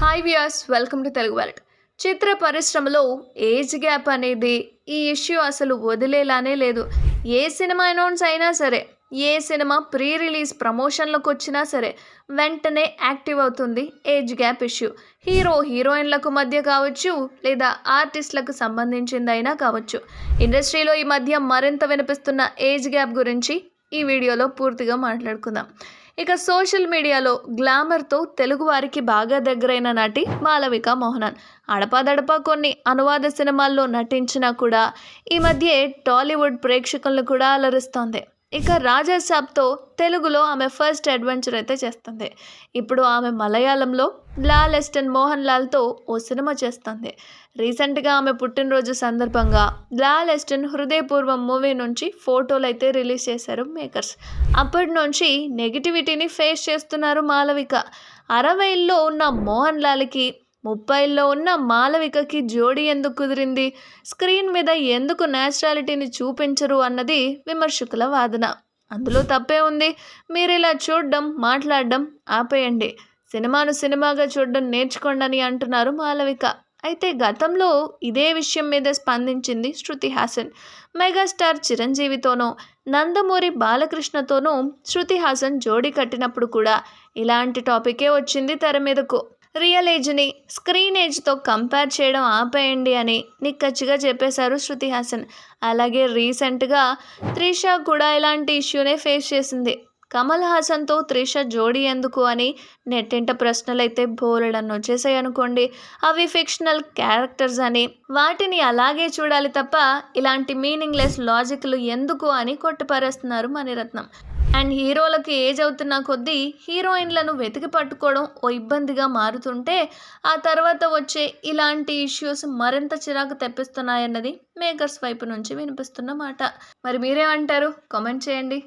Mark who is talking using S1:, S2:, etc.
S1: Hi viewers, welcome to Telugu world. చిత్ర పరిశ్రమలో age gap అనేది ఈ ఇష్యూ అసలు వదిలేలానే లేదు. ఏ సినిమా అనౌన్స్ అయినా సరే, ఏ సినిమా ప్రీ రిలీజ్ ప్రమోషన్లకు వచ్చినా సరే వెంటనే యాక్టివ్ అవుతుంది ఏజ్ గ్యాప్ ఇష్యూ. హీరో హీరోయిన్లకు మధ్య కావచ్చు, లేదా ఆర్టిస్టులకు సంబంధించిందైనా కావచ్చు. ఇండస్ట్రీలో ఈ మధ్య మరింత వినిపిస్తున్న ఏజ్ గ్యాప్ గురించి ఈ వీడియోలో పూర్తిగా మాట్లాడుకుందాం. ఇక సోషల్ మీడియాలో గ్లామర్తో తెలుగు వారికి బాగా దగ్గరైన నటి మాళవిక మోహనన్. అడపాదడపా కొన్ని అనువాద సినిమాల్లో నటించినా కూడా ఈ మధ్య టాలీవుడ్ ప్రేక్షకులను కూడా అలరిస్తోంది. ఇక రాజాసాబ్తో తెలుగులో ఆమె ఫస్ట్ అడ్వెంచర్ అయితే చేస్తుంది. ఇప్పుడు ఆమె మలయాళంలో లాల్ ఎస్టన్ మోహన్ లాల్తో ఓ సినిమా చేస్తుంది. రీసెంట్గా ఆమె పుట్టినరోజు సందర్భంగా లాల్ ఎస్టన్ హృదయపూర్వం మూవీ నుంచి ఫోటోలు అయితే రిలీజ్ చేశారు మేకర్స్. అప్పటి నుంచి నెగిటివిటీని ఫేస్ చేస్తున్నారు మాళవిక. 60లో ఉన్న మోహన్ లాల్కి 30లో ఉన్న మాళవికకి జోడీ ఎందుకు కుదిరింది, స్క్రీన్ మీద ఎందుకు న్యాచురాలిటీని చూపించరు అన్నది విమర్శకుల వాదన. అందులో తప్పే ఉంది. మీరు ఇలా చూడడం, మాట్లాడడం ఆపేయండి, సినిమాను సినిమాగా చూడడం నేర్చుకోండి అని అంటున్నారు మాళవిక. అయితే గతంలో ఇదే విషయం మీద స్పందించింది శృతి హాసన్. మెగాస్టార్ చిరంజీవితోనూ నందమూరి బాలకృష్ణతోనూ శృతి హాసన్ జోడీ కట్టినప్పుడు కూడా ఇలాంటి టాపికే వచ్చింది తెర మీదకు. రియల్ ఏజ్ని స్క్రీన్ ఏజ్తో కంపేర్ చేయడం ఆపేయండి అని నిక్కచ్చిగా చెప్పేశారు శృతి హాసన్. అలాగే రీసెంట్గా త్రిష కూడా ఇలాంటి ఇష్యూనే ఫేస్ చేసింది. కమల్ హాసన్తో త్రిష జోడీ ఎందుకు అని నెట్టింట ప్రశ్నలైతే బోలెడన్ని వచ్చేసాయి అనుకోండి. అవి ఫిక్షనల్ క్యారెక్టర్స్ అని, వాటిని అలాగే చూడాలి తప్ప ఇలాంటి మీనింగ్లెస్ లాజిక్లు ఎందుకు అని కొట్టిపారేస్తున్నారు మణిరత్నం. అండ్ హీరోలకు ఏజ్ అవుతున్న కొద్దీ హీరోయిన్లను వెతికి పట్టుకోవడం ఓ ఇబ్బందిగా మారుతుంటే ఆ తర్వాత వచ్చే ఇలాంటి ఇష్యూస్ మరింత చిరాకు తెప్పిస్తున్నాయన్నది మేకర్స్ వైపు నుంచి వినిపిస్తున్న మాట. మరి మీరేమంటారు? కామెంట్ చేయండి.